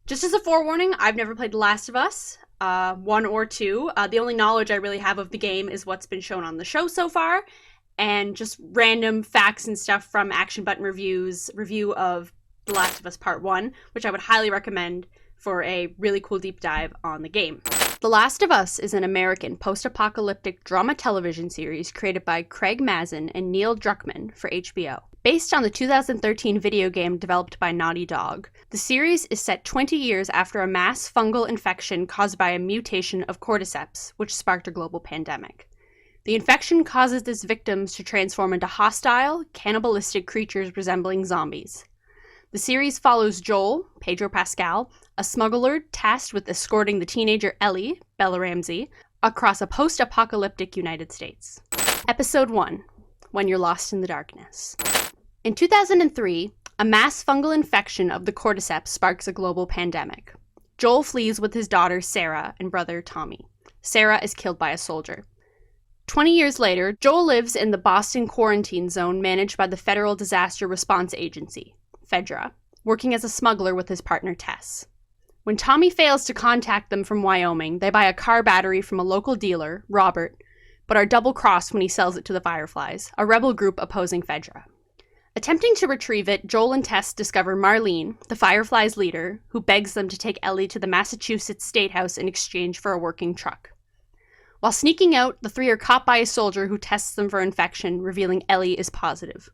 Just as a forewarning, I've never played The Last of Us, 1 or 2. The only knowledge I really have of the game is what's been shown on the show so far, and just random facts and stuff from Action Button Review's review of The Last of Us Part 1, which I would highly recommend for a really cool deep dive on the game. The Last of Us is an American post-apocalyptic drama television series created by Craig Mazin and Neil Druckmann for HBO. Based on the 2013 video game developed by Naughty Dog, the series is set 20 years after a mass fungal infection caused by a mutation of cordyceps, which sparked a global pandemic. The infection causes its victims to transform into hostile, cannibalistic creatures resembling zombies. The series follows Joel, Pedro Pascal, a smuggler tasked with escorting the teenager Ellie, Bella Ramsey, across a post-apocalyptic United States. Episode 1, When You're Lost in the Darkness. In 2003, a mass fungal infection of the cordyceps sparks a global pandemic. Joel flees with his daughter Sarah and brother Tommy. Sarah is killed by a soldier. 20 years later, Joel lives in the Boston quarantine zone managed by the Federal Disaster Response Agency, FEDRA, working as a smuggler with his partner Tess. When Tommy fails to contact them from Wyoming, they buy a car battery from a local dealer, Robert, but are double-crossed when he sells it to the Fireflies, a rebel group opposing FEDRA. Attempting to retrieve it, Joel and Tess discover Marlene, the Fireflies' leader, who begs them to take Ellie to the Massachusetts State House in exchange for a working truck. While sneaking out, the three are caught by a soldier who tests them for infection, revealing Ellie is positive.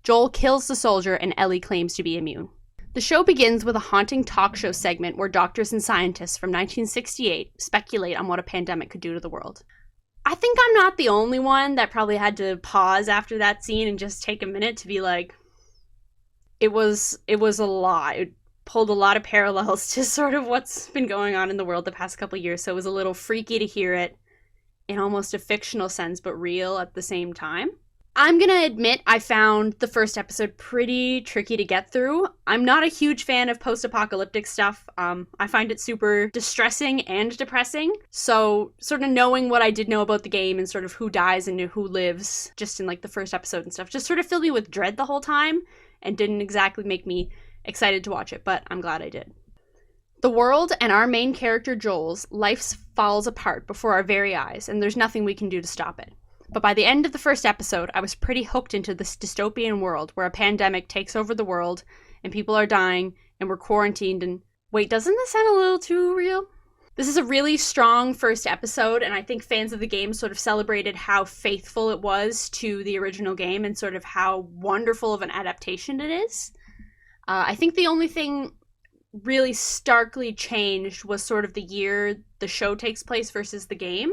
Joel kills the soldier and Ellie claims to be immune. The show begins with a haunting talk show segment where doctors and scientists from 1968 speculate on what a pandemic could do to the world. I think I'm not the only one that probably had to pause after that scene and just take a minute to be like, it was a lot. It pulled a lot of parallels to sort of what's been going on in the world the past couple of years, so it was a little freaky to hear it in almost a fictional sense, but real at the same time. I'm gonna admit I found the first episode pretty tricky to get through. I'm not a huge fan of post-apocalyptic stuff. I find it super distressing and depressing. So sort of knowing what I did know about the game and sort of who dies and who lives just in like the first episode and stuff just sort of filled me with dread the whole time and didn't exactly make me excited to watch it, but I'm glad I did. The world and our main character Joel's life falls apart before our very eyes, and there's nothing we can do to stop it. But by the end of the first episode, I was pretty hooked into this dystopian world where a pandemic takes over the world and people are dying and we're quarantined and... Wait, doesn't this sound a little too real? This is a really strong first episode, and I think fans of the game sort of celebrated how faithful it was to the original game and sort of how wonderful of an adaptation it is. I think the only thing really starkly changed was sort of the year the show takes place versus the game.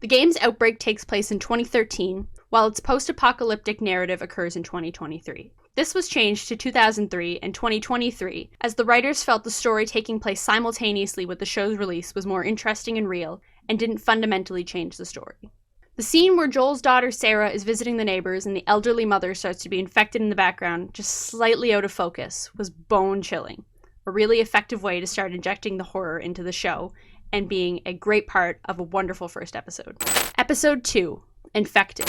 The game's outbreak takes place in 2013, while its post-apocalyptic narrative occurs in 2023. This was changed to 2003 and 2023, as the writers felt the story taking place simultaneously with the show's release was more interesting and real, and didn't fundamentally change the story. The scene where Joel's daughter Sarah is visiting the neighbors and the elderly mother starts to be infected in the background, just slightly out of focus, was bone-chilling. A really effective way to start injecting the horror into the show, and being a great part of a wonderful first episode. Episode 2, Infected.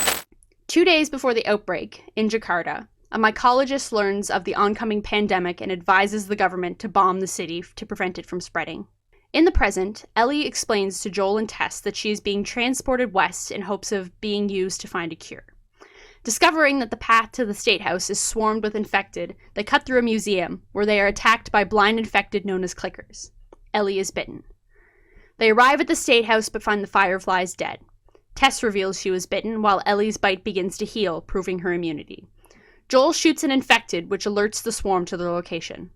2 days before the outbreak, in Jakarta, a mycologist learns of the oncoming pandemic and advises the government to bomb the city to prevent it from spreading. In the present, Ellie explains to Joel and Tess that she is being transported west in hopes of being used to find a cure. Discovering that the path to the State House is swarmed with infected, they cut through a museum, where they are attacked by blind infected known as clickers. Ellie is bitten. They arrive at the State House but find the Fireflies dead. Tess reveals she was bitten, while Ellie's bite begins to heal, proving her immunity. Joel shoots an infected, which alerts the swarm to their location.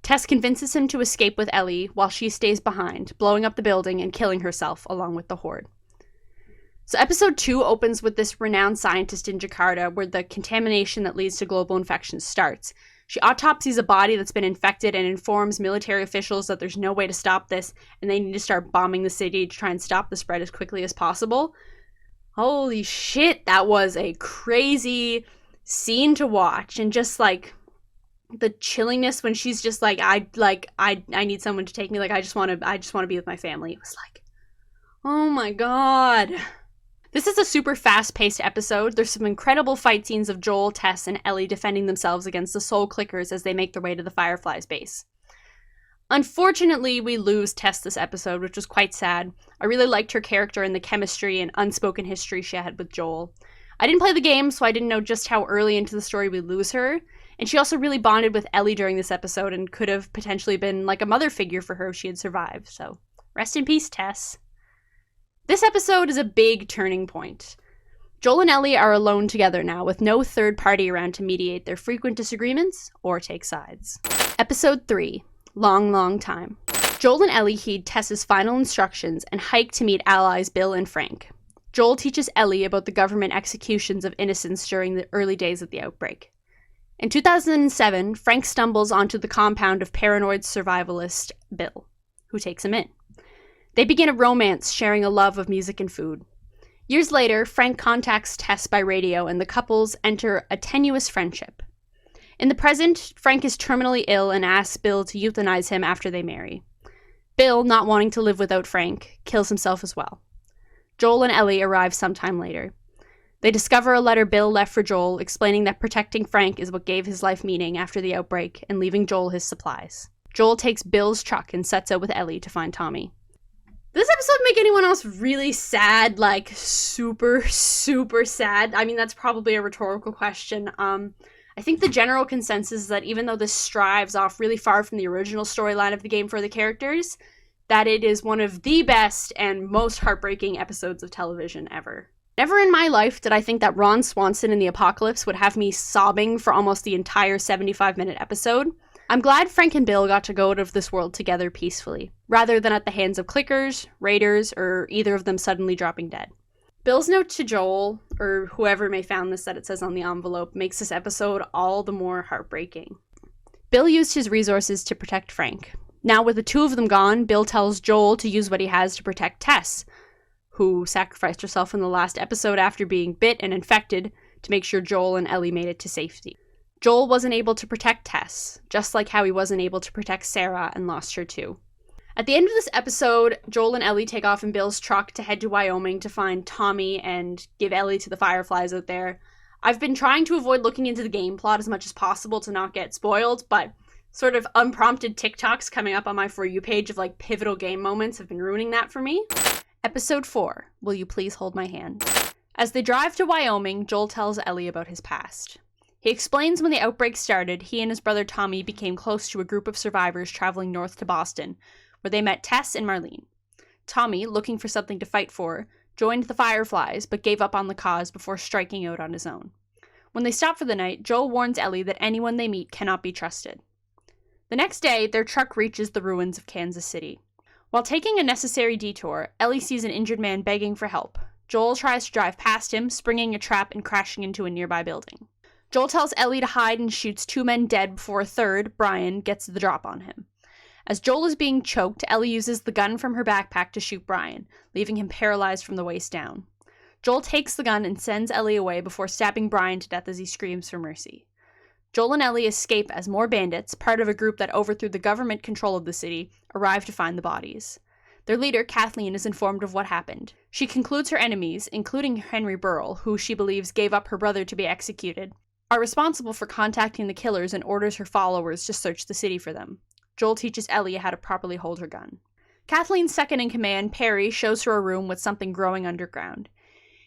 Tess convinces him to escape with Ellie, while she stays behind, blowing up the building and killing herself along with the horde. So episode 2 opens with this renowned scientist in Jakarta, where the contamination that leads to global infection starts. She autopsies a body that's been infected and informs military officials that there's no way to stop this, and they need to start bombing the city to try and stop the spread as quickly as possible. Holy shit, that was a crazy scene to watch, and just like the chilliness when she's just like, I need someone to take me, like I just want to be with my family. It was like, oh my god. This is a super fast-paced episode. There's some incredible fight scenes of Joel, Tess, and Ellie defending themselves against the Soul Clickers as they make their way to the Fireflies base. Unfortunately, we lose Tess this episode, which was quite sad. I really liked her character and the chemistry and unspoken history she had with Joel. I didn't play the game, so I didn't know just how early into the story we lose her. And she also really bonded with Ellie during this episode and could have potentially been like a mother figure for her if she had survived. So, rest in peace, Tess. This episode is a big turning point. Joel and Ellie are alone together now, with no third party around to mediate their frequent disagreements or take sides. Episode 3. Long, long time. Joel and Ellie heed Tess's final instructions and hike to meet allies Bill and Frank. Joel teaches Ellie about the government executions of innocents during the early days of the outbreak. In 2007, Frank stumbles onto the compound of paranoid survivalist Bill, who takes him in. They begin a romance, sharing a love of music and food. Years later, Frank contacts Tess by radio and the couples enter a tenuous friendship. In the present, Frank is terminally ill and asks Bill to euthanize him after they marry. Bill, not wanting to live without Frank, kills himself as well. Joel and Ellie arrive sometime later. They discover a letter Bill left for Joel explaining that protecting Frank is what gave his life meaning after the outbreak and leaving Joel his supplies. Joel takes Bill's truck and sets out with Ellie to find Tommy. Does this episode make anyone else really sad? Like, super, super sad? I mean, that's probably a rhetorical question. I think the general consensus is that even though this strives off really far from the original storyline of the game for the characters, that it is one of the best and most heartbreaking episodes of television ever. Never in my life did I think that Ron Swanson in the apocalypse would have me sobbing for almost the entire 75-minute episode. I'm glad Frank and Bill got to go out of this world together peacefully, rather than at the hands of clickers, raiders, or either of them suddenly dropping dead. Bill's note to Joel, or whoever may found this that it says on the envelope, makes this episode all the more heartbreaking. Bill used his resources to protect Frank. Now with the two of them gone, Bill tells Joel to use what he has to protect Tess, who sacrificed herself in the last episode after being bit and infected to make sure Joel and Ellie made it to safety. Joel wasn't able to protect Tess, just like how he wasn't able to protect Sarah and lost her too. At the end of this episode, Joel and Ellie take off in Bill's truck to head to Wyoming to find Tommy and give Ellie to the Fireflies out there. I've been trying to avoid looking into the game plot as much as possible to not get spoiled, but sort of unprompted TikToks coming up on my For You page of like pivotal game moments have been ruining that for me. Episode 4, Will You Please Hold My Hand? As they drive to Wyoming, Joel tells Ellie about his past. He explains when the outbreak started, he and his brother Tommy became close to a group of survivors traveling north to Boston, where they met Tess and Marlene. Tommy, looking for something to fight for, joined the Fireflies, but gave up on the cause before striking out on his own. When they stop for the night, Joel warns Ellie that anyone they meet cannot be trusted. The next day, their truck reaches the ruins of Kansas City. While taking a necessary detour, Ellie sees an injured man begging for help. Joel tries to drive past him, springing a trap and crashing into a nearby building. Joel tells Ellie to hide and shoots 2 men dead before a third, Brian, gets the drop on him. As Joel is being choked, Ellie uses the gun from her backpack to shoot Brian, leaving him paralyzed from the waist down. Joel takes the gun and sends Ellie away before stabbing Brian to death as he screams for mercy. Joel and Ellie escape as more bandits, part of a group that overthrew the government control of the city, arrive to find the bodies. Their leader, Kathleen, is informed of what happened. She concludes her enemies, including Henry Burrell, who she believes gave up her brother to be executed, are responsible for contacting the killers and orders her followers to search the city for them. Joel teaches Ellie how to properly hold her gun. Kathleen's second in command, Perry, shows her a room with something growing underground.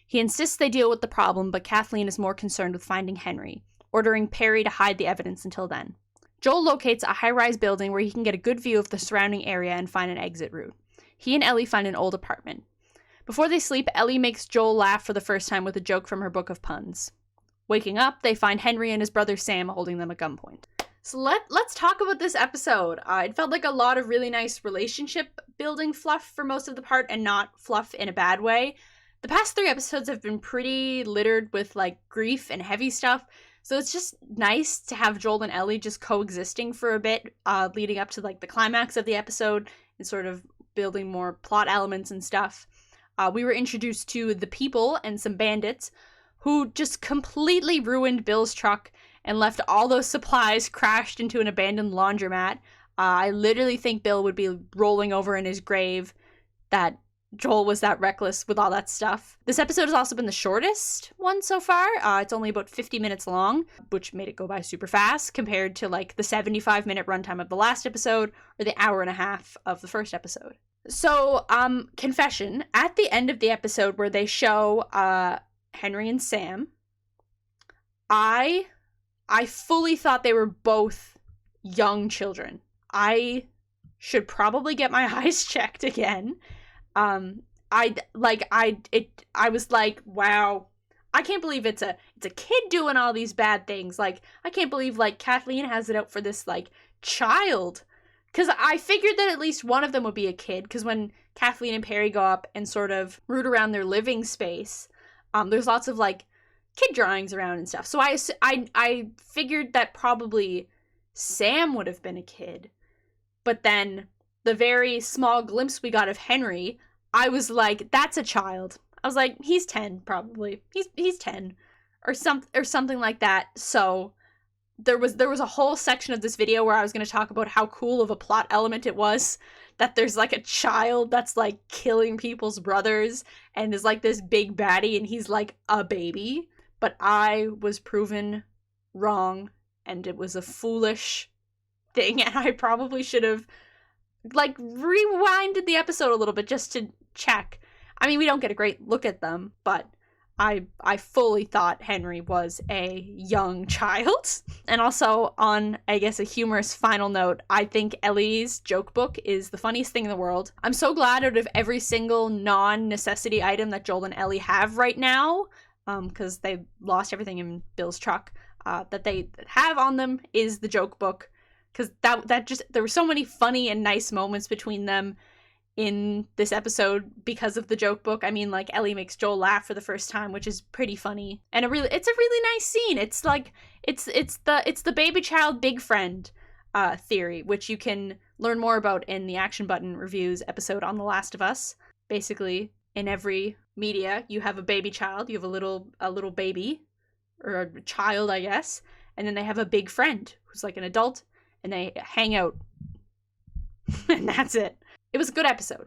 He insists they deal with the problem, but Kathleen is more concerned with finding Henry, ordering Perry to hide the evidence until then. Joel locates a high-rise building where he can get a good view of the surrounding area and find an exit route. He and Ellie find an old apartment. Before they sleep, Ellie makes Joel laugh for the first time with a joke from her book of puns. Waking up, they find Henry and his brother Sam holding them at gunpoint. So let's talk about this episode. It felt like a lot of really nice relationship building fluff for most of the part, and not fluff in a bad way. The past 3 episodes have been pretty littered with like grief and heavy stuff, so it's just nice to have Joel and Ellie just coexisting for a bit, leading up to like the climax of the episode and sort of building more plot elements and stuff. We were introduced to the people and some bandits who just completely ruined Bill's truck and left all those supplies crashed into an abandoned laundromat. I literally think Bill would be rolling over in his grave that Joel was that reckless with all that stuff. This episode has also been the shortest one so far. It's only about 50 minutes long, which made it go by super fast compared to like the 75-minute runtime of the last episode or the hour and a half of the first episode. So, confession, at the end of the episode where they show Henry and Sam, I fully thought they were both young children. I should probably get my eyes checked again. I was like, wow, I can't believe it's a kid doing all these bad things. Like, I can't believe like Kathleen has it out for this like child. Because I figured that at least one of them would be a kid. Because when Kathleen and Perry go up and sort of root around their living space, there's lots of like kid drawings around and stuff. So I figured that probably Sam would have been a kid. But then the very small glimpse we got of Henry, I was like, that's a child. I was like, he's 10 probably. He's 10 or something like that. So there was a whole section of this video where I was going to talk about how cool of a plot element it was that there's like a child that's like killing people's brothers and is like this big baddie and he's like a baby. But I was proven wrong and it was a foolish thing and I probably should have like rewinded the episode a little bit just to check. I mean, we don't get a great look at them, but I fully thought Henry was a young child. And also, on, I guess, a humorous final note, I think Ellie's joke book is the funniest thing in the world. I'm so glad out of every single non-necessity item that Joel and Ellie have right now, because they lost everything in Bill's truck, that they have on them is the joke book. Because there were so many funny and nice moments between them in this episode because of the joke book. I mean, like, Ellie makes Joel laugh for the first time, which is pretty funny. And it's a really nice scene. It's like, it's the baby child big friend theory, which you can learn more about in the Action Button Reviews episode on The Last of Us. Basically, in every media, you have a baby child, you have a little baby, or a child, I guess, and then they have a big friend who's like an adult, and they hang out. And that's it. It was a good episode.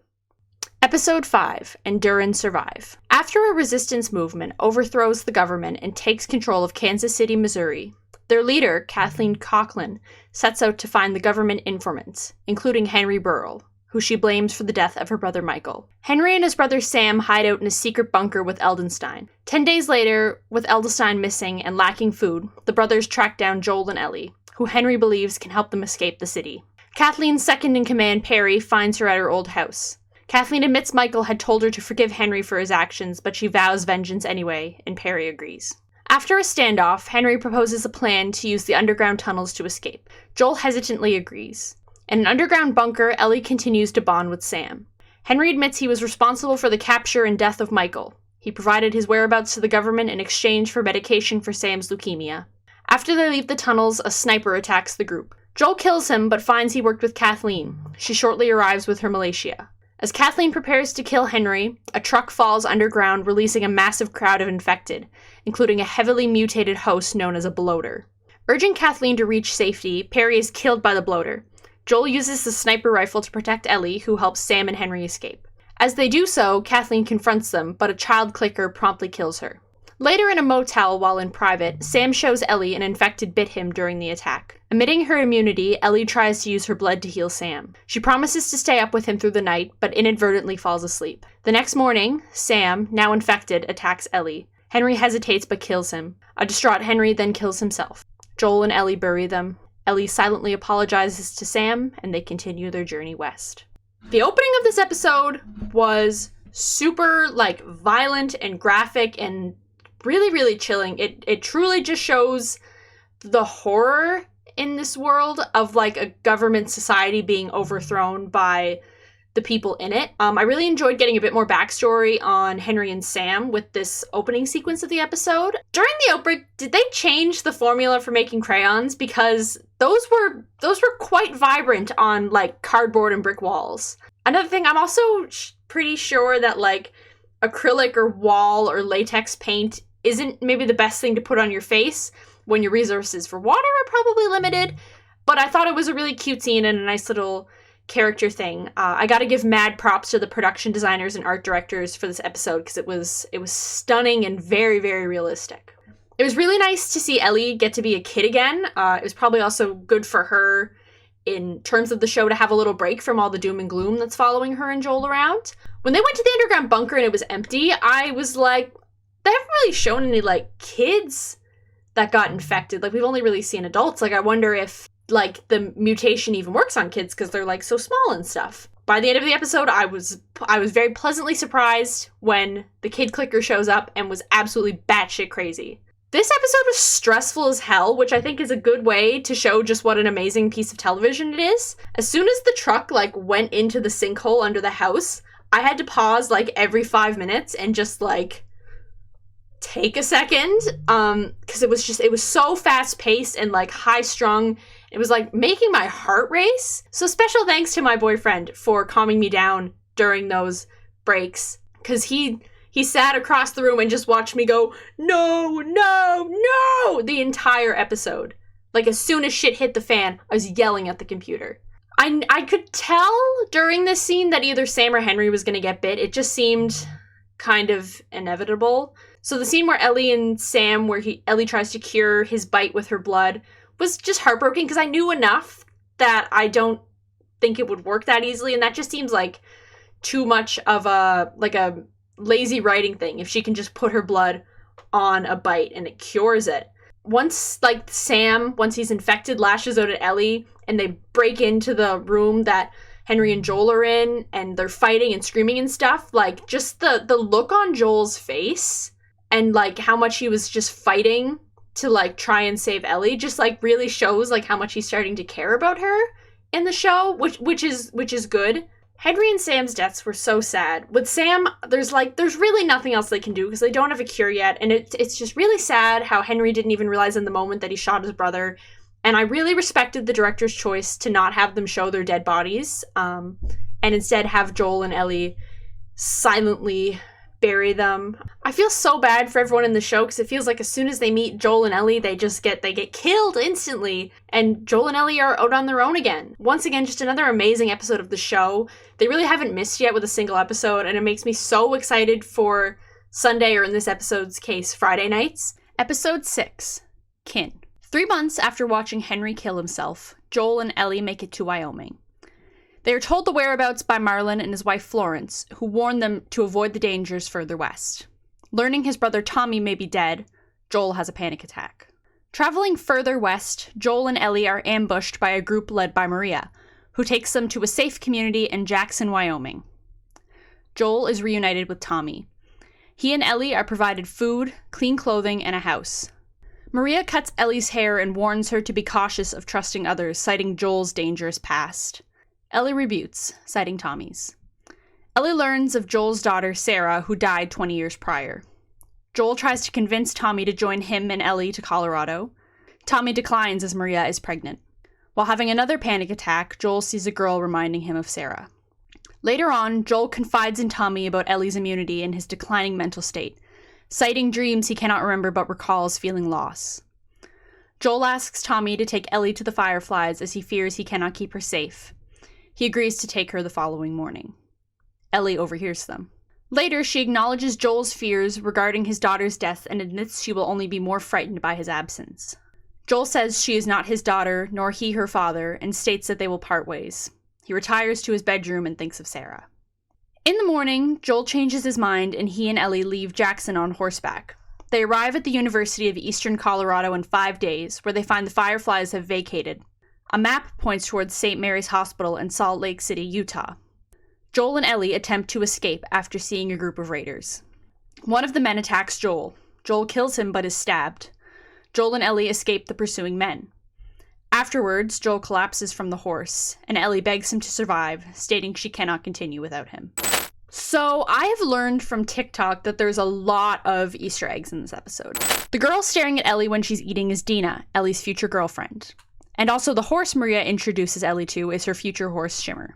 Episode 5, Endure and Survive. After a resistance movement overthrows the government and takes control of Kansas City, Missouri, their leader, Kathleen Coughlin, sets out to find the government informants, including Henry Burrell, who she blames for the death of her brother Michael. Henry and his brother Sam hide out in a secret bunker with Eldenstein. 10 days later, with Eldenstein missing and lacking food, the brothers track down Joel and Ellie, who Henry believes can help them escape the city. Kathleen's second-in-command, Perry, finds her at her old house. Kathleen admits Michael had told her to forgive Henry for his actions, but she vows vengeance anyway, and Perry agrees. After a standoff, Henry proposes a plan to use the underground tunnels to escape. Joel hesitantly agrees. In an underground bunker, Ellie continues to bond with Sam. Henry admits he was responsible for the capture and death of Michael. He provided his whereabouts to the government in exchange for medication for Sam's leukemia. After they leave the tunnels, a sniper attacks the group. Joel kills him, but finds he worked with Kathleen. She shortly arrives with her militia. As Kathleen prepares to kill Henry, a truck falls underground, releasing a massive crowd of infected, including a heavily mutated host known as a bloater. Urging Kathleen to reach safety, Perry is killed by the bloater. Joel uses the sniper rifle to protect Ellie, who helps Sam and Henry escape. As they do so, Kathleen confronts them, but a child clicker promptly kills her. Later in a motel, while in private, Sam shows Ellie an infected bit him during the attack. Admitting her immunity, Ellie tries to use her blood to heal Sam. She promises to stay up with him through the night, but inadvertently falls asleep. The next morning, Sam, now infected, attacks Ellie. Henry hesitates but kills him. A distraught Henry then kills himself. Joel and Ellie bury them. Ellie silently apologizes to Sam, and they continue their journey west. The opening of this episode was super, violent and graphic and really, really chilling. It truly just shows the horror in this world of, a government society being overthrown by the people in it. I really enjoyed getting a bit more backstory on Henry and Sam with this opening sequence of the episode. During the outbreak, did they change the formula for making crayons? Because those were quite vibrant on, cardboard and brick walls. Another thing, I'm also pretty sure that, acrylic or wall or latex paint isn't maybe the best thing to put on your face when your resources for water are probably limited, but I thought it was a really cute scene and a nice little character thing, I gotta give mad props to the production designers and art directors for this episode because it was stunning and very, very realistic. It was really nice to see Ellie get to be a kid again. It was probably also good for her in terms of the show to have a little break from all the doom and gloom that's following her and Joel around. When they went to the underground bunker and it was empty, I was like, they haven't really shown any, like, kids that got infected. Like, we've only really seen adults. Like, I wonder if, like, the mutation even works on kids because they're, like, so small and stuff. By the end of the episode, I was very pleasantly surprised when the kid clicker shows up and was absolutely batshit crazy. This episode was stressful as hell, which I think is a good way to show just what an amazing piece of television it is. As soon as the truck, like, went into the sinkhole under the house, I had to pause, like, every 5 minutes and just, like, take a second, because it was so fast-paced and, like, high-strung. It was, like, making my heart race. So special thanks to my boyfriend for calming me down during those breaks, because he sat across the room and just watched me go, no, no, no, the entire episode. Like, as soon as shit hit the fan, I was yelling at the computer. I could tell during this scene that either Sam or Henry was going to get bit. It just seemed kind of inevitable. So the scene where Ellie and Sam, where Ellie tries to cure his bite with her blood, was just heartbroken because I knew enough that I don't think it would work that easily. And that just seems like too much of a lazy writing thing if she can just put her blood on a bite and it cures it. Once, like, Sam, once he's infected, lashes out at Ellie and they break into the room that Henry and Joel are in and they're fighting and screaming and stuff, like, just the look on Joel's face and, like, how much he was just fighting to, like, try and save Ellie just, like, really shows, like, how much he's starting to care about her in the show, which is good. Henry and Sam's deaths were so sad. With Sam, there's really nothing else they can do because they don't have a cure yet, and it's just really sad how Henry didn't even realize in the moment that he shot his brother, and I really respected the director's choice to not have them show their dead bodies, and instead have Joel and Ellie silently bury them. I feel so bad for everyone in the show because it feels like as soon as they meet Joel and Ellie, they get killed instantly, and Joel and Ellie are out on their own again. Once again, just another amazing episode of the show. They really haven't missed yet with a single episode, and it makes me so excited for Sunday, or in this episode's case, Friday nights. Episode 6, Kin. 3 months after watching Henry kill himself, Joel and Ellie make it to Wyoming. They are told the whereabouts by Marlene and his wife Florence, who warn them to avoid the dangers further west. Learning his brother Tommy may be dead, Joel has a panic attack. Traveling further west, Joel and Ellie are ambushed by a group led by Maria, who takes them to a safe community in Jackson, Wyoming. Joel is reunited with Tommy. He and Ellie are provided food, clean clothing, and a house. Maria cuts Ellie's hair and warns her to be cautious of trusting others, citing Joel's dangerous past. Ellie rebutes, citing Tommy's. Ellie learns of Joel's daughter, Sarah, who died 20 years prior. Joel tries to convince Tommy to join him and Ellie to Colorado. Tommy declines as Maria is pregnant. While having another panic attack, Joel sees a girl reminding him of Sarah. Later on, Joel confides in Tommy about Ellie's immunity and his declining mental state, citing dreams he cannot remember but recalls feeling loss. Joel asks Tommy to take Ellie to the Fireflies as he fears he cannot keep her safe. He agrees to take her the following morning. Ellie overhears them. Later, she acknowledges Joel's fears regarding his daughter's death and admits she will only be more frightened by his absence. Joel says she is not his daughter, nor he her father, and states that they will part ways. He retires to his bedroom and thinks of Sarah. In the morning, Joel changes his mind and he and Ellie leave Jackson on horseback. They arrive at the University of Eastern Colorado in 5 days, where they find the Fireflies have vacated. A map points towards St. Mary's Hospital in Salt Lake City, Utah. Joel and Ellie attempt to escape after seeing a group of raiders. One of the men attacks Joel. Joel kills him but is stabbed. Joel and Ellie escape the pursuing men. Afterwards, Joel collapses from the horse, and Ellie begs him to survive, stating she cannot continue without him. So, I have learned from TikTok that there's a lot of Easter eggs in this episode. The girl staring at Ellie when she's eating is Dina, Ellie's future girlfriend. And also the horse Maria introduces Ellie to is her future horse, Shimmer.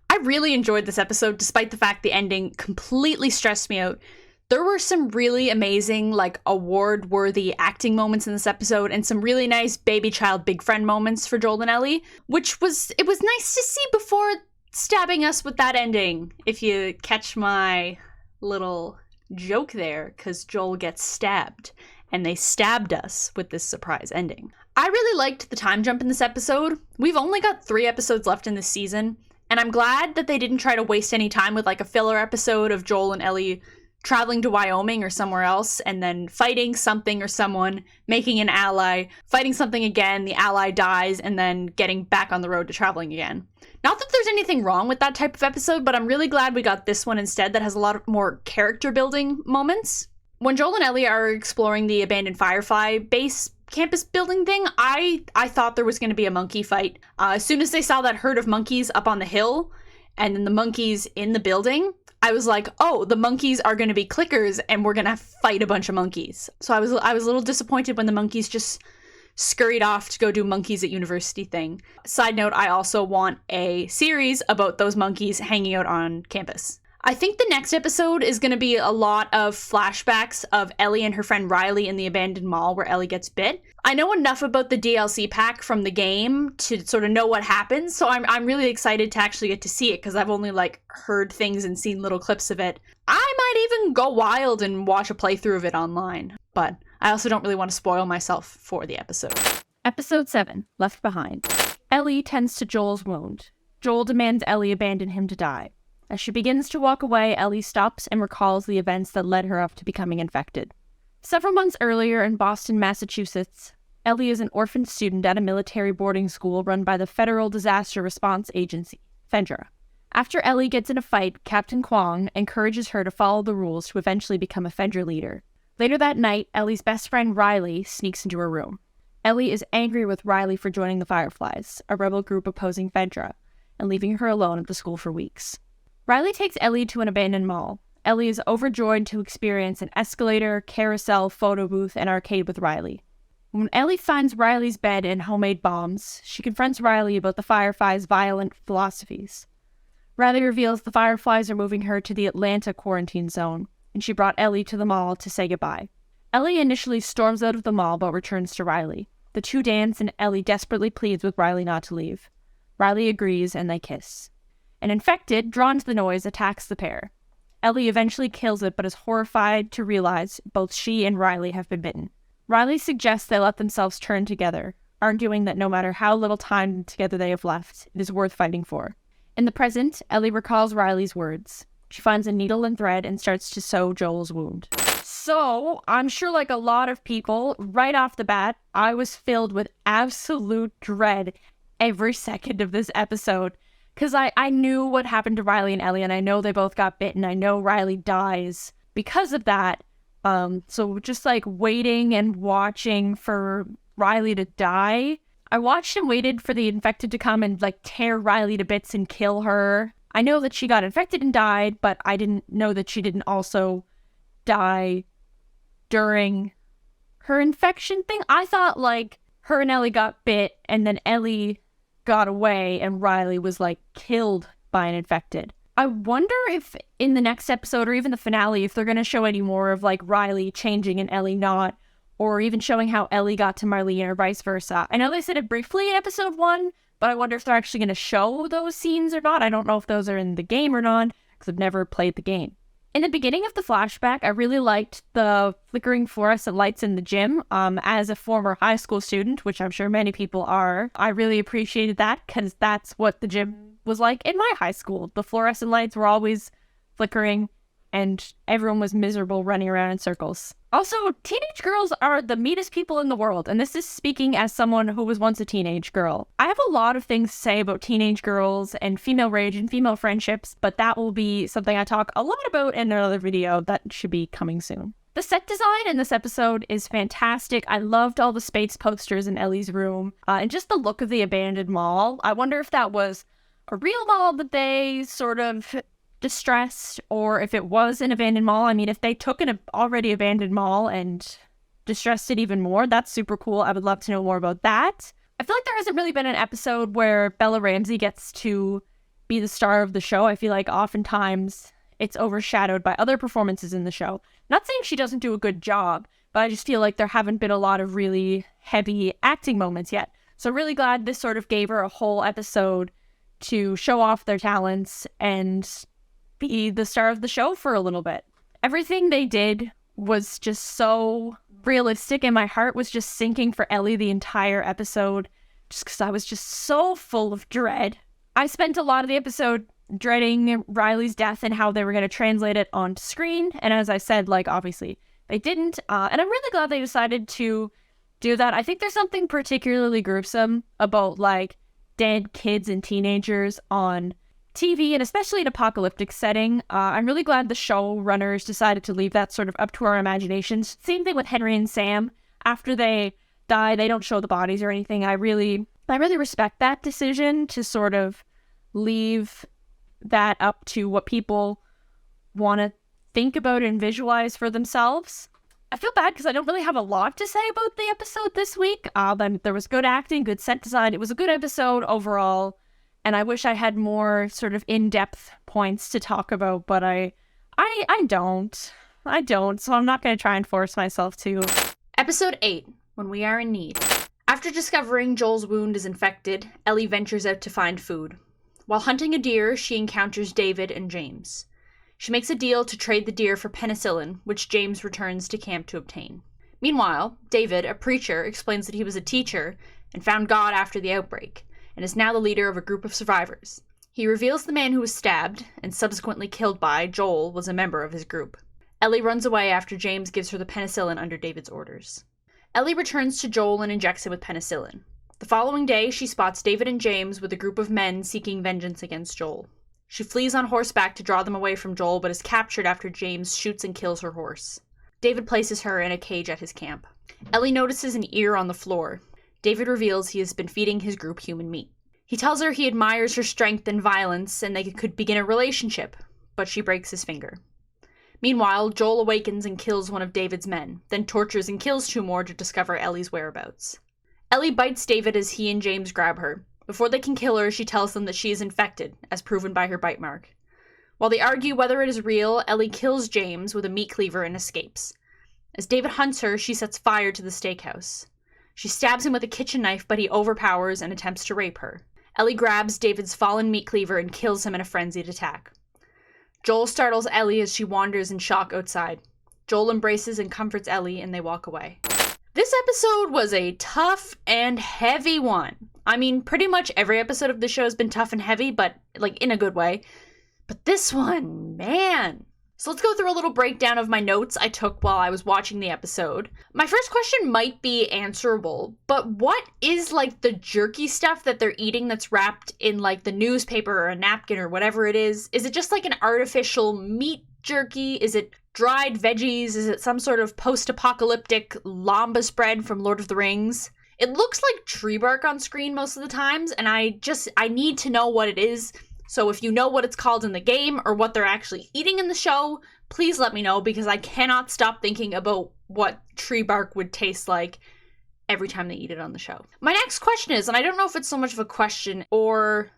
I really enjoyed this episode, despite the fact the ending completely stressed me out. There were some really amazing, like, award-worthy acting moments in this episode, and some really nice baby child big friend moments for Joel and Ellie, it was nice to see before stabbing us with that ending, if you catch my little joke there, because Joel gets stabbed, and they stabbed us with this surprise ending. I really liked the time jump in this episode. We've only got 3 episodes left in this season, and I'm glad that they didn't try to waste any time with, like, a filler episode of Joel and Ellie traveling to Wyoming or somewhere else, and then fighting something or someone, making an ally, fighting something again, the ally dies, and then getting back on the road to traveling again. Not that there's anything wrong with that type of episode, but I'm really glad we got this one instead that has a lot more character building moments. When Joel and Ellie are exploring the abandoned Firefly base campus building thing, I thought there was going to be a monkey fight. As soon as they saw that herd of monkeys up on the hill, and then the monkeys in the building, I was like, oh, the monkeys are going to be clickers and we're going to fight a bunch of monkeys. So I was a little disappointed when the monkeys just scurried off to go do monkeys at university thing. Side note, I also want a series about those monkeys hanging out on campus. I think the next episode is going to be a lot of flashbacks of Ellie and her friend Riley in the abandoned mall where Ellie gets bit. I know enough about the DLC pack from the game to sort of know what happens, so I'm really excited to actually get to see it because I've only like heard things and seen little clips of it. I might even go wild and watch a playthrough of it online, but I also don't really want to spoil myself for the episode. Episode 7, Left Behind. Ellie tends to Joel's wound. Joel demands Ellie abandon him to die. As she begins to walk away, Ellie stops and recalls the events that led her up to becoming infected. Several months earlier in Boston, Massachusetts, Ellie is an orphan student at a military boarding school run by the Federal Disaster Response Agency, FEDRA. After Ellie gets in a fight, Captain Kwong encourages her to follow the rules to eventually become a FEDRA leader. Later that night, Ellie's best friend Riley sneaks into her room. Ellie is angry with Riley for joining the Fireflies, a rebel group opposing FEDRA, and leaving her alone at the school for weeks. Riley takes Ellie to an abandoned mall. Ellie is overjoyed to experience an escalator, carousel, photo booth, and arcade with Riley. When Ellie finds Riley's bed and homemade bombs, she confronts Riley about the Fireflies' violent philosophies. Riley reveals the Fireflies are moving her to the Atlanta quarantine zone, and she brought Ellie to the mall to say goodbye. Ellie initially storms out of the mall but returns to Riley. The two dance and Ellie desperately pleads with Riley not to leave. Riley agrees and they kiss. An infected, drawn to the noise, attacks the pair. Ellie eventually kills it but is horrified to realize both she and Riley have been bitten. Riley suggests they let themselves turn together, arguing that no matter how little time together they have left, it is worth fighting for. In the present, Ellie recalls Riley's words. She finds a needle and thread and starts to sew Joel's wound. So, I'm sure like a lot of people, right off the bat, I was filled with absolute dread every second of this episode. Because I knew what happened to Riley and Ellie, and I know they both got bitten. I know Riley dies because of that. So just like waiting and watching for Riley to die. I watched and waited for the infected to come and like tear Riley to bits and kill her. I know that she got infected and died, but I didn't know that she didn't also die during her infection thing. I thought like her and Ellie got bit and then Ellie got away and Riley was like killed by an infected. I wonder if in the next episode or even the finale, if they're going to show any more of like Riley changing and Ellie not, or even showing how Ellie got to Marlene or vice versa. I know they said it briefly in episode 1, but I wonder if they're actually going to show those scenes or not. I don't know if those are in the game or not, because I've never played the game. In the beginning of the flashback, I really liked the flickering fluorescent lights in the gym. As a former high school student, which I'm sure many people are, I really appreciated that because that's what the gym was like in my high school. The fluorescent lights were always flickering and everyone was miserable running around in circles. Also, teenage girls are the meanest people in the world, and this is speaking as someone who was once a teenage girl. I have a lot of things to say about teenage girls and female rage and female friendships, but that will be something I talk a lot about in another video that should be coming soon. The set design in this episode is fantastic. I loved all the space posters in Ellie's room, and just the look of the abandoned mall. I wonder if that was a real mall that they sort of distressed, or if it was an abandoned mall. I mean, if they took an already abandoned mall and distressed it even more, that's super cool. I would love to know more about that. I feel like there hasn't really been an episode where Bella Ramsey gets to be the star of the show. I feel like oftentimes it's overshadowed by other performances in the show. Not saying she doesn't do a good job, but I just feel like there haven't been a lot of really heavy acting moments yet. So really glad this sort of gave her a whole episode to show off their talents and be the star of the show for a little bit. Everything they did was just so realistic, and my heart was just sinking for Ellie the entire episode, just because I was just so full of dread. I spent a lot of the episode dreading Riley's death and how they were going to translate it onto screen, and as I said, like, obviously they didn't, and I'm really glad they decided to do that. I think there's something particularly gruesome about, like, dead kids and teenagers on TV, and especially an apocalyptic setting. I'm really glad the showrunners decided to leave that sort of up to our imaginations. Same thing with Henry and Sam. After they die, they don't show the bodies or anything. I really respect that decision to sort of leave that up to what people want to think about and visualize for themselves. I feel bad because I don't really have a lot to say about the episode this week. There was good acting, good set design. It was a good episode overall, and I wish I had more sort of in-depth points to talk about, but I don't, so I'm not going to try and force myself to. Episode 8, When We Are in Need. After discovering Joel's wound is infected, Ellie ventures out to find food. While hunting a deer, she encounters David and James. She makes a deal to trade the deer for penicillin, which James returns to camp to obtain. Meanwhile, David, a preacher, explains that he was a teacher and found God after the outbreak, and is now the leader of a group of survivors. He reveals the man who was stabbed, and subsequently killed by, Joel, was a member of his group. Ellie runs away after James gives her the penicillin under David's orders. Ellie returns to Joel and injects him with penicillin. The following day, she spots David and James with a group of men seeking vengeance against Joel. She flees on horseback to draw them away from Joel, but is captured after James shoots and kills her horse. David places her in a cage at his camp. Ellie notices an ear on the floor. David reveals he has been feeding his group human meat. He tells her he admires her strength and violence and they could begin a relationship, but she breaks his finger. Meanwhile, Joel awakens and kills one of David's men, then tortures and kills 2 more to discover Ellie's whereabouts. Ellie bites David as he and James grab her. Before they can kill her, she tells them that she is infected, as proven by her bite mark. While they argue whether it is real, Ellie kills James with a meat cleaver and escapes. As David hunts her, she sets fire to the steakhouse. She stabs him with a kitchen knife, but he overpowers and attempts to rape her. Ellie grabs David's fallen meat cleaver and kills him in a frenzied attack. Joel startles Ellie as she wanders in shock outside. Joel embraces and comforts Ellie, and they walk away. This episode was a tough and heavy one. I mean, pretty much every episode of the show has been tough and heavy, but, like, in a good way. But this one, man. So let's go through a little breakdown of my notes I took while I was watching the episode. My first question might be answerable, but what is, like, the jerky stuff that they're eating that's wrapped in, like, the newspaper or a napkin or whatever it is? Is it just, like, an artificial meat jerky? Is it dried veggies? Is it some sort of post-apocalyptic lamba spread from Lord of the Rings? It looks like tree bark on screen most of the times, and I need to know what it is. So if you know what it's called in the game or what they're actually eating in the show, please let me know, because I cannot stop thinking about what tree bark would taste like every time they eat it on the show. My next question is, and I don't know if it's so much of a question or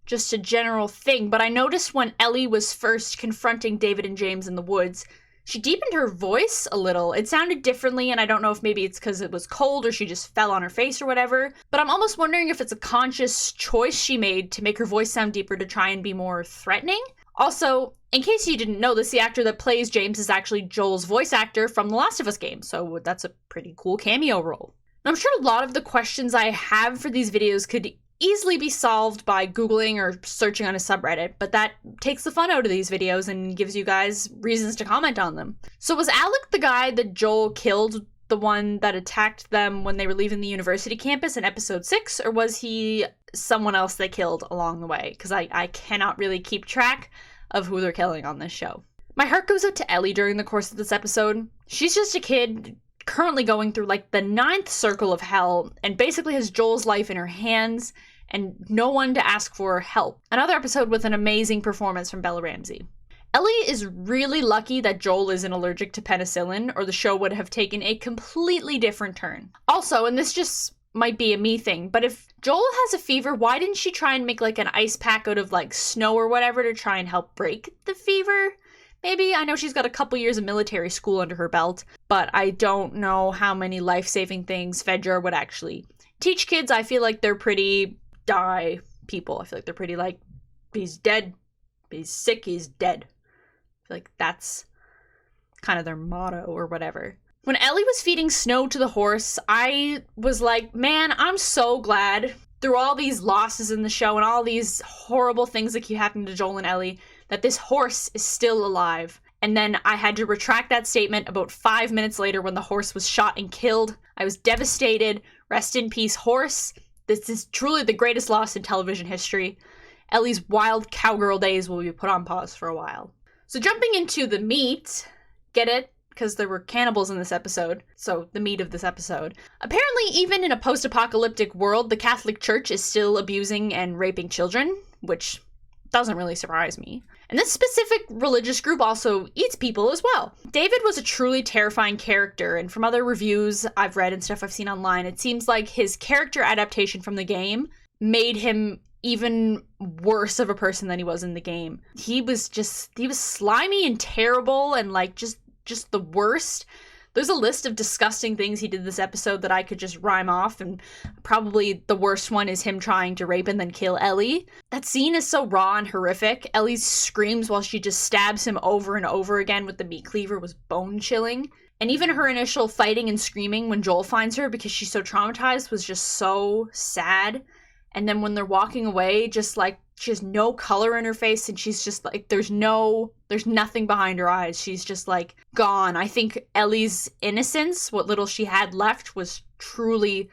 just a general thing, but I noticed when Ellie was first confronting David and James in the woods, she deepened her voice a little. It sounded differently, and I don't know if maybe it's because it was cold or she just fell on her face or whatever, but I'm almost wondering if it's a conscious choice she made to make her voice sound deeper to try and be more threatening. Also, in case you didn't know this, the actor that plays James is actually Joel's voice actor from The Last of Us game, so that's a pretty cool cameo role. I'm sure a lot of the questions I have for these videos could easily be solved by Googling or searching on a subreddit, but that takes the fun out of these videos and gives you guys reasons to comment on them. So was Alec the guy that Joel killed, the one that attacked them when they were leaving the university campus in episode 6, or was he someone else they killed along the way? Because I cannot really keep track of who they're killing on this show. My heart goes out to Ellie during the course of this episode. She's just a kid currently going through like the 9th circle of hell and basically has Joel's life in her hands and no one to ask for help. Another episode with an amazing performance from Bella Ramsey. Ellie is really lucky that Joel isn't allergic to penicillin, or the show would have taken a completely different turn. Also, and this just might be a me thing, but if Joel has a fever, why didn't she try and make like an ice pack out of like snow or whatever to try and help break the fever? Maybe. I know she's got a couple years of military school under her belt, but I don't know how many life-saving things Fedra would actually teach kids. I feel like they're pretty die people. I feel like they're pretty like, he's dead, he's sick, he's dead. I feel like that's kind of their motto or whatever. When Ellie was feeding Snow to the horse, I was like, man, I'm so glad through all these losses in the show and all these horrible things that keep happening to Joel and Ellie, that this horse is still alive. And then I had to retract that statement about 5 minutes later when the horse was shot and killed. I was devastated. Rest in peace, horse. This is truly the greatest loss in television history. Ellie's wild cowgirl days will be put on pause for a while. So jumping into the meat, get it? Because there were cannibals in this episode, so the meat of this episode. Apparently, even in a post-apocalyptic world, the Catholic Church is still abusing and raping children, which doesn't really surprise me. And this specific religious group also eats people as well. David was a truly terrifying character, and from other reviews I've read and stuff I've seen online, it seems like his character adaptation from the game made him even worse of a person than he was in the game. He was slimy and terrible and like just the worst. There's a list of disgusting things he did this episode that I could just rhyme off, and probably the worst one is him trying to rape and then kill Ellie. That scene is so raw and horrific. Ellie's screams while she just stabs him over and over again with the meat cleaver was bone-chilling. And even her initial fighting and screaming when Joel finds her because she's so traumatized was just so sad. And then when they're walking away, just like, she has no color in her face and she's just like, there's nothing behind her eyes. She's just like gone. I think Ellie's innocence, what little she had left, was truly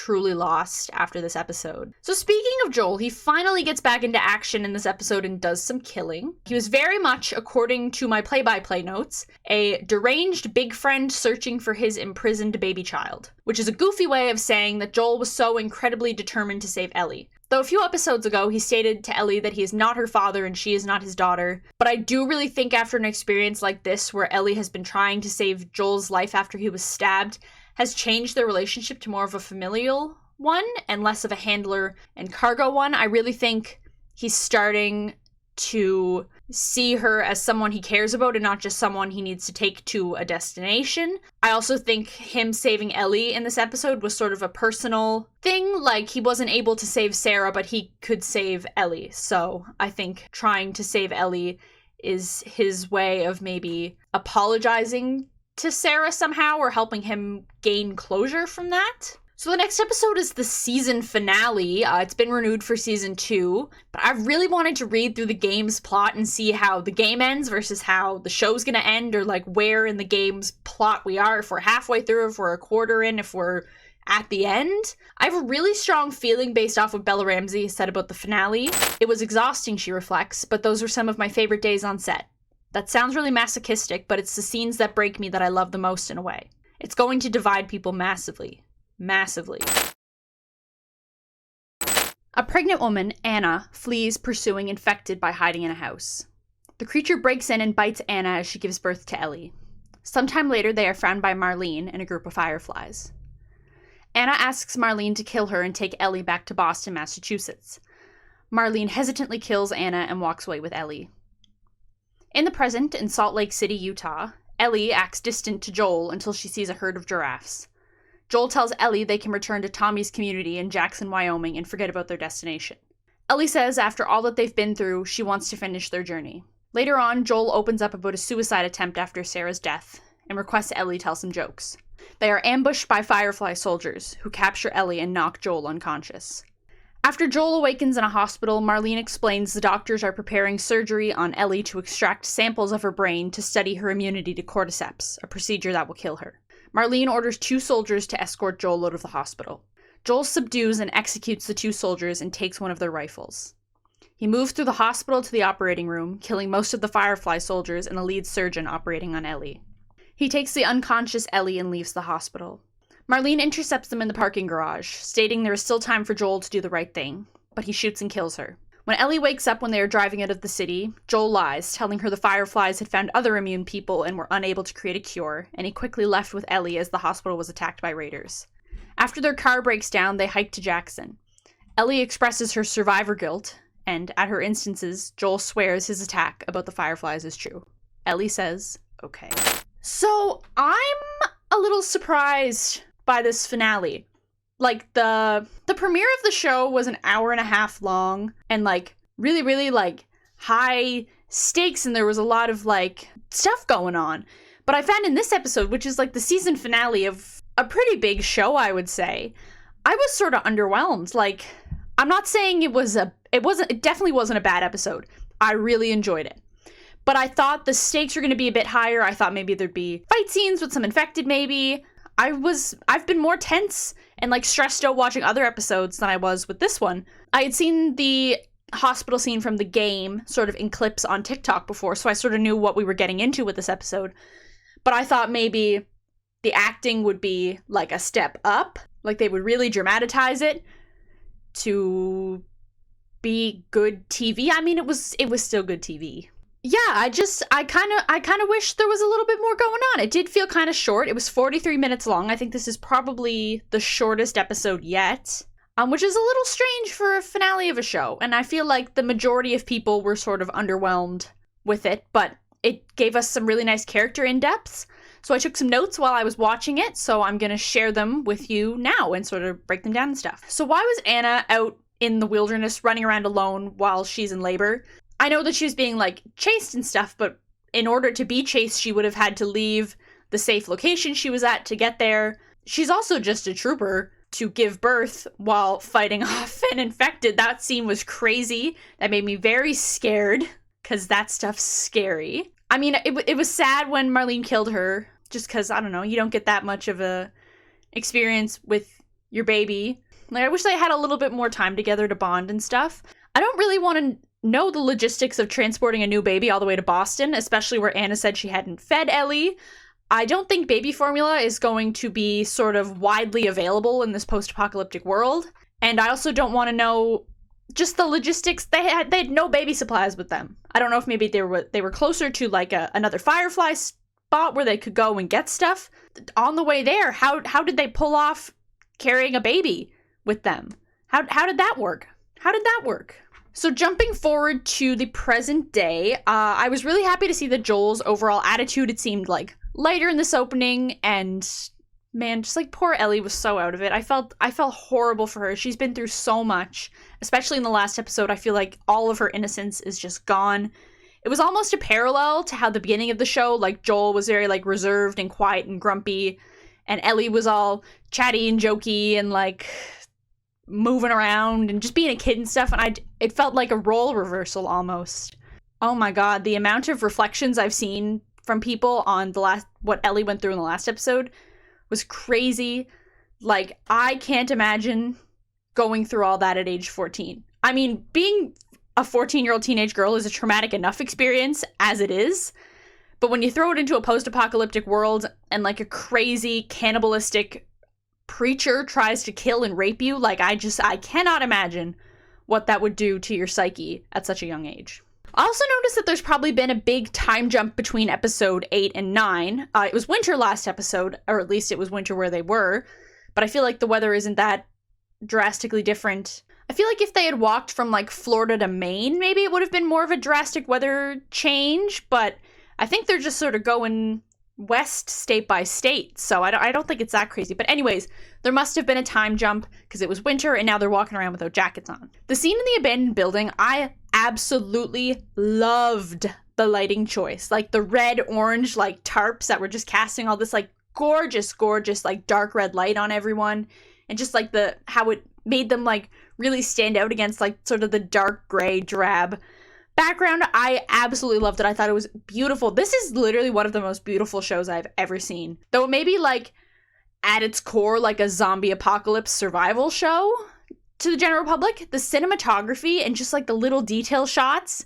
lost after this episode. So speaking of Joel, he finally gets back into action in this episode and does some killing. He was very much, according to my play-by-play notes, a deranged big friend searching for his imprisoned baby child, which is a goofy way of saying that Joel was so incredibly determined to save Ellie. Though a few episodes ago, he stated to Ellie that he is not her father and she is not his daughter. But I do really think after an experience like this, where Ellie has been trying to save Joel's life after he was stabbed, has changed their relationship to more of a familial one and less of a handler and cargo one. I really think he's starting to see her as someone he cares about and not just someone he needs to take to a destination. I also think him saving Ellie in this episode was sort of a personal thing. Like, he wasn't able to save Sarah, but he could save Ellie. So I think trying to save Ellie is his way of maybe apologizing to Sarah somehow or helping him gain closure from that. So the next episode is the season finale. It's been renewed for season 2, but I really wanted to read through the game's plot and see how the game ends versus how the show's gonna end, or like where in the game's plot we are, if we're halfway through, if we're a quarter in, if we're at the end. I have a really strong feeling based off what Bella Ramsey said about the finale. It was exhausting, she reflects, but those were some of my favorite days on set. That sounds really masochistic, but it's the scenes that break me that I love the most in a way. It's going to divide people massively. Massively. A pregnant woman, Anna, flees pursuing infected by hiding in a house. The creature breaks in and bites Anna as she gives birth to Ellie. Sometime later, they are found by Marlene and a group of fireflies. Anna asks Marlene to kill her and take Ellie back to Boston, Massachusetts. Marlene hesitantly kills Anna and walks away with Ellie. In the present, in Salt Lake City, Utah, Ellie acts distant to Joel until she sees a herd of giraffes. Joel tells Ellie they can return to Tommy's community in Jackson, Wyoming and forget about their destination. Ellie says after all that they've been through, she wants to finish their journey. Later on, Joel opens up about a suicide attempt after Sarah's death and requests Ellie tell some jokes. They are ambushed by Firefly soldiers, who capture Ellie and knock Joel unconscious. After Joel awakens in a hospital, Marlene explains the doctors are preparing surgery on Ellie to extract samples of her brain to study her immunity to cordyceps, a procedure that will kill her. Marlene orders 2 soldiers to escort Joel out of the hospital. Joel subdues and executes the 2 soldiers and takes one of their rifles. He moves through the hospital to the operating room, killing most of the Firefly soldiers and the lead surgeon operating on Ellie. He takes the unconscious Ellie and leaves the hospital. Marlene intercepts them in the parking garage, stating there is still time for Joel to do the right thing, but he shoots and kills her. When Ellie wakes up when they are driving out of the city, Joel lies, telling her the Fireflies had found other immune people and were unable to create a cure, and he quickly left with Ellie as the hospital was attacked by raiders. After their car breaks down, they hike to Jackson. Ellie expresses her survivor guilt, and at her instances, Joel swears his attack about the Fireflies is true. Ellie says, okay. So I'm a little surprised by this finale. Like, the premiere of the show was an hour and a half long, and, like, really, really, like, high stakes, and there was a lot of, like, stuff going on. But I found in this episode, which is, like, the season finale of a pretty big show, I would say, I was sort of underwhelmed. Like, I'm not saying it definitely wasn't a bad episode. I really enjoyed it. But I thought the stakes were going to be a bit higher. I thought maybe there'd be fight scenes with some infected, maybe. I've been more tense and, like, stressed out watching other episodes than I was with this one. I had seen the hospital scene from the game sort of in clips on TikTok before, so I sort of knew what we were getting into with this episode. But I thought maybe the acting would be, like, a step up. Like, they would really dramatize it to be good TV. I mean, it was still good TV. Yeah, I kind of wish there was a little bit more going on. It did feel kind of short. It was 43 minutes long. I think this is probably the shortest episode yet, which is a little strange for a finale of a show. And I feel like the majority of people were sort of underwhelmed with it, but it gave us some really nice character in-depths. So I took some notes while I was watching it, so I'm going to share them with you now and sort of break them down and stuff. So why was Anna out in the wilderness running around alone while she's in labor? I know that she was being, like, chased and stuff, but in order to be chased, she would have had to leave the safe location she was at to get there. She's also just a trooper to give birth while fighting off an infected. That scene was crazy. That made me very scared, because that stuff's scary. I mean, it was sad when Marlene killed her, just because, I don't know, you don't get that much of a experience with your baby. Like, I wish they had a little bit more time together to bond and stuff. I don't really want to know the logistics of transporting a new baby all the way to Boston, especially where Anna said she hadn't fed Ellie. I don't think baby formula is going to be sort of widely available in this post-apocalyptic world. And I also don't want to know just the logistics. They had no baby supplies with them. I don't know if maybe they were closer to, like, another Firefly spot where they could go and get stuff. On the way there, how did they pull off carrying a baby with them? How did that work? So jumping forward to the present day, I was really happy to see that Joel's overall attitude, it seemed, like, lighter in this opening, and man, just, like, poor Ellie was so out of it. I felt horrible for her. She's been through so much, especially in the last episode. I feel like all of her innocence is just gone. It was almost a parallel to how the beginning of the show, like, Joel was very, like, reserved and quiet and grumpy, and Ellie was all chatty and jokey and, like, moving around and just being a kid and stuff, and it felt like a role reversal almost. Oh my god, the amount of reflections I've seen from people on what Ellie went through in the last episode was crazy. Like, I can't imagine going through all that at age 14. I mean, being a 14-year-old teenage girl is a traumatic enough experience as it is, but when you throw it into a post-apocalyptic world and, like, a crazy cannibalistic preacher tries to kill and rape you, like, I cannot imagine what that would do to your psyche at such a young age. I also noticed that there's probably been a big time jump between episode 8 and 9. It was winter last episode, or at least it was winter where they were, but I feel like the weather isn't that drastically different. I feel like if they had walked from, like, Florida to Maine, maybe it would have been more of a drastic weather change, but I think they're just sort of going west state by state, so I don't think it's that crazy. But anyways, there must have been a time jump because it was winter and now they're walking around without jackets on. The scene in the abandoned building, I absolutely loved the lighting choice. Like, the red, orange, like, tarps that were just casting all this, like, gorgeous, like, dark red light on everyone, and just, like, how it made them, like, really stand out against, like, sort of the dark gray drab background. I absolutely loved it. I thought it was beautiful. This is literally one of the most beautiful shows I've ever seen. Though it may be, like, at its core, like, a zombie apocalypse survival show to the general public, the cinematography and just, like, the little detail shots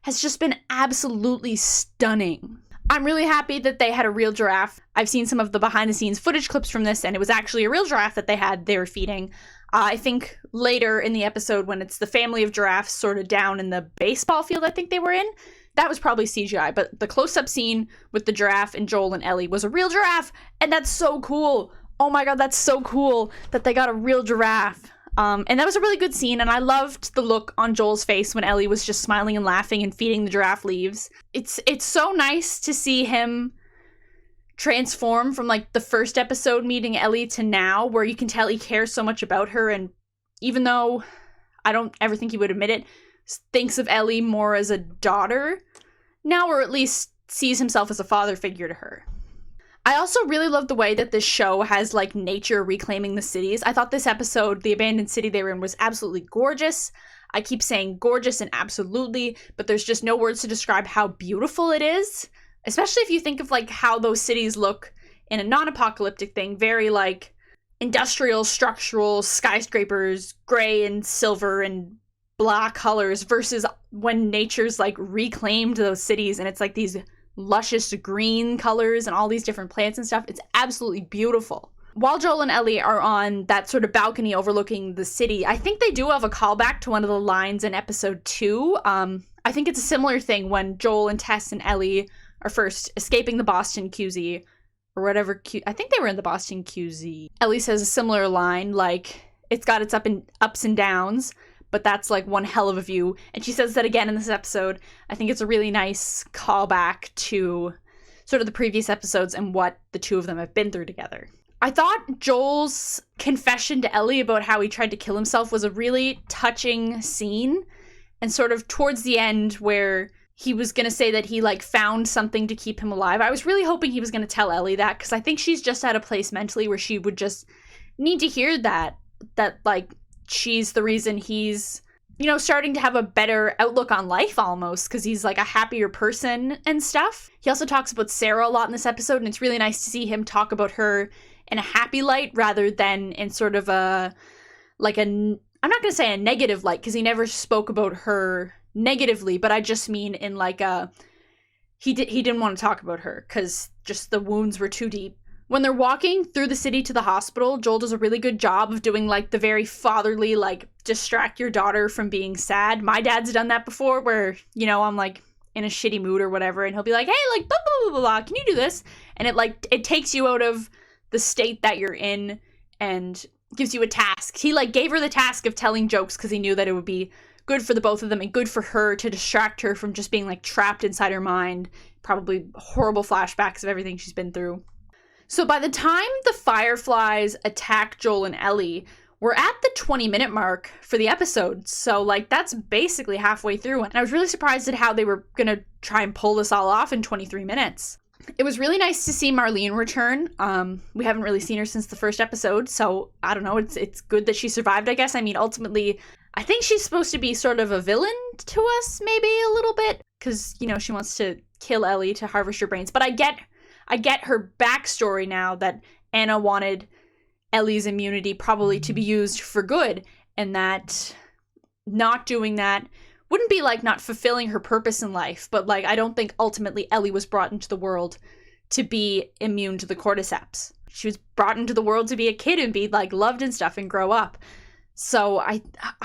has just been absolutely stunning. I'm really happy that they had a real giraffe. I've seen some of the behind-the-scenes footage clips from this, and it was actually a real giraffe that they were feeding. I think later in the episode when it's the family of giraffes sort of down in the baseball field I think they were in, that was probably CGI, but the close-up scene with the giraffe and Joel and Ellie was a real giraffe, and that's so cool. Oh my god, that's so cool that they got a real giraffe. And that was a really good scene, and I loved the look on Joel's face when Ellie was just smiling and laughing and feeding the giraffe leaves. It's so nice to see him transform from like the first episode meeting Ellie to now, where you can tell he cares so much about her, and even though I don't ever think he would admit it, thinks of Ellie more as a daughter now, or at least sees himself as a father figure to her. I also really love the way that this show has, like, nature reclaiming the cities. I thought this episode, the abandoned city they were in, was absolutely gorgeous. I keep saying gorgeous and absolutely, but there's just no words to describe how beautiful it is. Especially if you think of, like, how those cities look in a non-apocalyptic thing. Very, like, industrial, structural, skyscrapers, gray and silver and blah colors, versus when nature's, like, reclaimed those cities and it's, like, these luscious green colors and all these different plants and stuff. It's absolutely beautiful. While Joel and Ellie are on that sort of balcony overlooking the city, I think they do have a callback to one of the lines in episode 2. I think it's a similar thing when Joel and Tess and Ellie are first escaping the Boston QZ, or whatever. I think they were in the Boston QZ. Ellie says a similar line, like, it's got its ups and downs, but that's like one hell of a view. And she says that again in this episode. I think it's a really nice callback to sort of the previous episodes and what the two of them have been through together. I thought Joel's confession to Ellie about how he tried to kill himself was a really touching scene. And sort of towards the end where he was going to say that he, like, found something to keep him alive, I was really hoping he was going to tell Ellie that, because I think she's just at a place mentally where she would just need to hear that, like, she's the reason he's, you know, starting to have a better outlook on life almost, because he's, like, a happier person and stuff. He also talks about Sarah a lot in this episode, and it's really nice to see him talk about her in a happy light rather than in sort of a, like, I'm not going to say a negative light, because he never spoke about her negatively, but I just mean in, like, he didn't want to talk about her because just the wounds were too deep. When they're walking through the city to the hospital, Joel does a really good job of doing, like, the very fatherly, like, distract your daughter from being sad. My dad's done that before where, you know, I'm, like, in a shitty mood or whatever, and he'll be like, hey, like, blah, blah, blah, blah, can you do this? And it, like, it takes you out of the state that you're in and gives you a task. He, like, gave her the task of telling jokes because he knew that it would be good for the both of them and good for her to distract her from just being, like, trapped inside her mind. Probably horrible flashbacks of everything she's been through. So by the time the Fireflies attack Joel and Ellie, we're at the 20-minute mark for the episode. So, like, that's basically halfway through. And I was really surprised at how they were going to try and pull this all off in 23 minutes. It was really nice to see Marlene return. We haven't really seen her since the first episode, so I don't know. It's good that she survived, I guess. I mean, ultimately, I think she's supposed to be sort of a villain to us, maybe a little bit, because, you know, she wants to kill Ellie to harvest her brains. But I get her backstory now that Anna wanted Ellie's immunity probably to be used for good, and that not doing that wouldn't be, like, not fulfilling her purpose in life, but, like, I don't think ultimately Ellie was brought into the world to be immune to the cordyceps. She was brought into the world to be a kid and be, like, loved and stuff and grow up. So I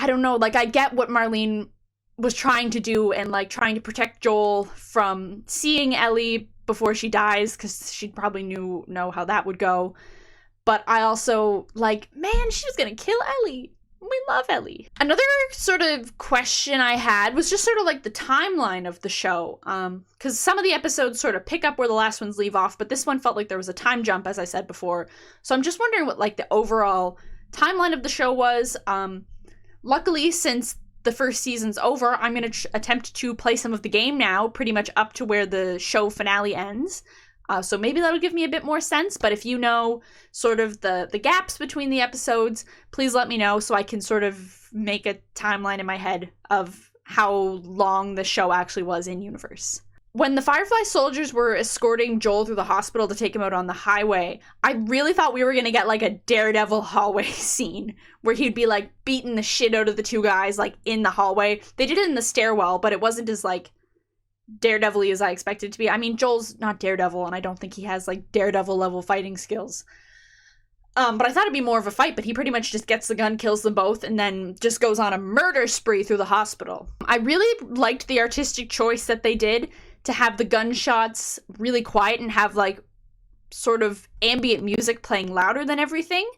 don't know, like, I get what Marlene was trying to do and, like, trying to protect Joel from seeing Ellie before she dies, because she probably know how that would go. But I also, like, man, she was gonna kill Ellie. We love Ellie. Another sort of question I had was just sort of like the timeline of the show. Because some of the episodes sort of pick up where the last ones leave off, but this one felt like there was a time jump, as I said before. So I'm just wondering what, like, the overall timeline of the show was. Luckily, since the first season's over, I'm going to attempt to play some of the game now, pretty much up to where the show finale ends. So maybe that'll give me a bit more sense, but if you know sort of the gaps between the episodes, please let me know so I can sort of make a timeline in my head of how long the show actually was in universe. When the Firefly soldiers were escorting Joel through the hospital to take him out on the highway, I really thought we were going to get, like, a Daredevil hallway scene where he'd be, like, beating the shit out of the two guys, like, in the hallway. They did it in the stairwell, but it wasn't as, like, Daredevil-y as I expected it to be. I mean, Joel's not Daredevil, and I don't think he has, like, Daredevil-level fighting skills. But I thought it'd be more of a fight, but he pretty much just gets the gun, kills them both, and then just goes on a murder spree through the hospital. I really liked the artistic choice that they did to have the gunshots really quiet and have, like, sort of ambient music playing louder than everything.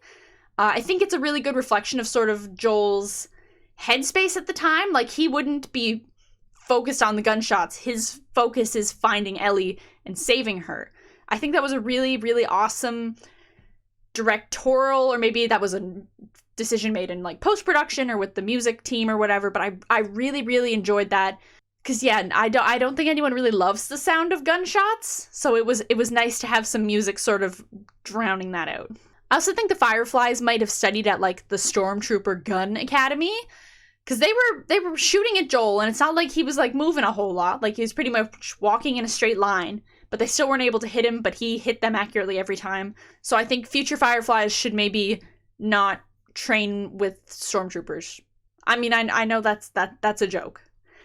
I think it's a really good reflection of sort of Joel's headspace at the time. Like, he wouldn't be focused on the gunshots. His focus is finding Ellie and saving her. I think that was a really, really awesome directorial, or maybe that was a decision made in like post-production or with the music team or whatever, but I really, really enjoyed that. Because yeah, I don't think anyone really loves the sound of gunshots, so it was nice to have some music sort of drowning that out. I also think the Fireflies might have studied at like the Stormtrooper Gun Academy, because they were shooting at Joel, and it's not like he was like moving a whole lot. Like, he was pretty much walking in a straight line, but they still weren't able to hit him, but he hit them accurately every time. So I think future Fireflies should maybe not train with Stormtroopers. I mean, I know that's a joke.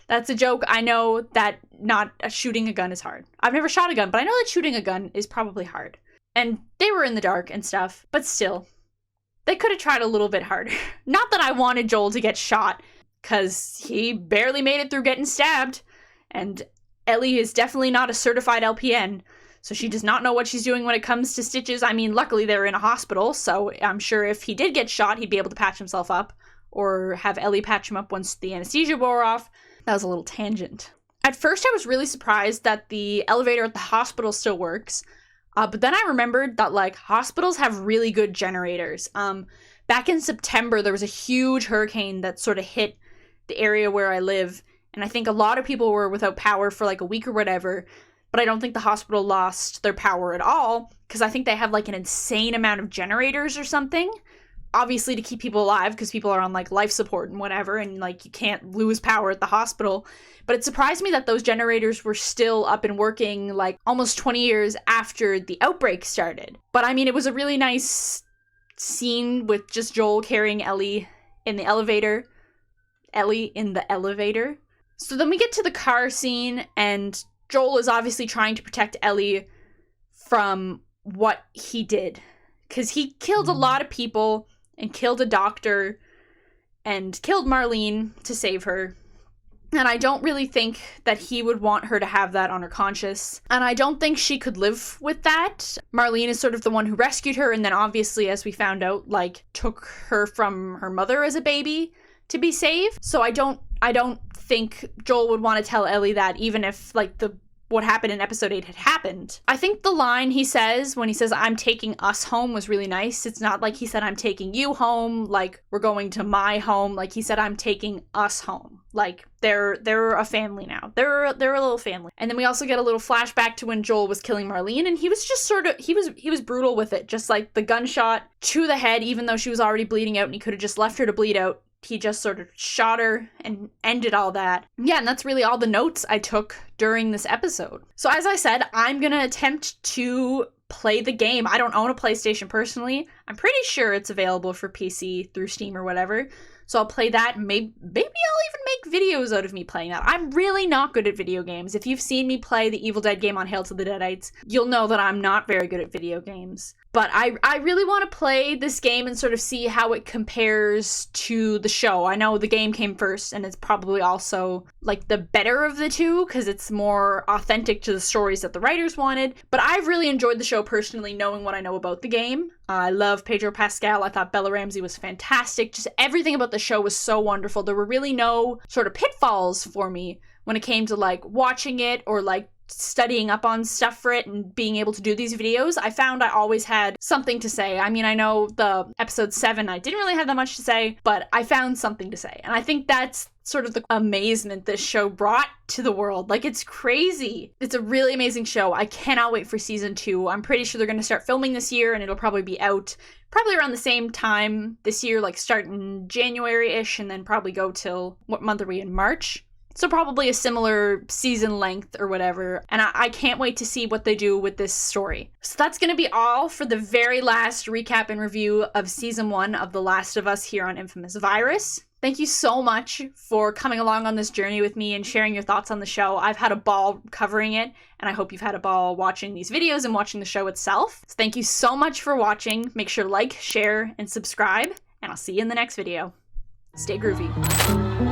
That's a joke. I know that not shooting a gun is hard. I've never shot a gun, but I know that shooting a gun is probably hard. And they were in the dark and stuff, but still, they could have tried a little bit harder. Not that I wanted Joel to get shot, because he barely made it through getting stabbed. And Ellie is definitely not a certified LPN, so she does not know what she's doing when it comes to stitches. I mean, luckily they're in a hospital, so I'm sure if he did get shot, he'd be able to patch himself up, or have Ellie patch him up once the anesthesia wore off. That was a little tangent. At first, I was really surprised that the elevator at the hospital still works, but then I remembered that, like, hospitals have really good generators. Back in September, there was a huge hurricane that sort of hit the area where I live, and I think a lot of people were without power for, like, a week or whatever, but I don't think the hospital lost their power at all, because I think they have, like, an insane amount of generators or something. Obviously to keep people alive, because people are on like life support and whatever, and like you can't lose power at the hospital. But it surprised me that those generators were still up and working like almost 20 years after the outbreak started. But I mean, it was a really nice scene with just Joel carrying Ellie in the elevator. Ellie in the elevator. So then we get to the car scene, and Joel is obviously trying to protect Ellie from what he did, because he killed a lot of people and killed a doctor and killed Marlene to save her. And I don't really think that he would want her to have that on her conscience. And I don't think she could live with that. Marlene is sort of the one who rescued her, and then obviously, as we found out, like, took her from her mother as a baby to be saved. So I don't think Joel would want to tell Ellie that, even if, like, what happened in episode 8 had happened. I think the line he says when he says, "I'm taking us home," was really nice. It's not like he said, "I'm taking you home," like, "we're going to my home." Like, he said, "I'm taking us home." Like, they're a family now. They're a little family. And then we also get a little flashback to when Joel was killing Marlene, and he was just sort of, he was brutal with it. Just like the gunshot to the head, even though she was already bleeding out and he could have just left her to bleed out. He just sort of shot her and ended all that. Yeah, and that's really all the notes I took during this episode. So as I said, I'm gonna attempt to play the game. I don't own a PlayStation personally. I'm pretty sure it's available for PC through Steam or whatever. So I'll play that. Maybe I'll even make videos out of me playing that. I'm really not good at video games. If you've seen me play the Evil Dead game on Hail to the Deadites, you'll know that I'm not very good at video games. But I really want to play this game and sort of see how it compares to the show. I know the game came first, and it's probably also like the better of the two, because it's more authentic to the stories that the writers wanted. But I've really enjoyed the show personally, knowing what I know about the game. I love Pedro Pascal. I thought Bella Ramsey was fantastic. Just everything about the show was so wonderful. There were really no sort of pitfalls for me when it came to like watching it or like studying up on stuff for it and being able to do these videos. I found I always had something to say. I mean, I know the episode 7, I didn't really have that much to say, but I found something to say. And I think that's sort of the amazement this show brought to the world. Like, it's crazy. It's a really amazing show. I cannot wait for season 2. I'm pretty sure they're going to start filming this year, and it'll probably be out probably around the same time this year, like start in January-ish, and then probably go till, what month are we in? March? So probably a similar season length or whatever. And I can't wait to see what they do with this story. So that's going to be all for the very last recap and review of season 1 of The Last of Us here on Infamous Virus. Thank you so much for coming along on this journey with me and sharing your thoughts on the show. I've had a ball covering it, and I hope you've had a ball watching these videos and watching the show itself. So thank you so much for watching. Make sure to like, share, and subscribe, and I'll see you in the next video. Stay groovy.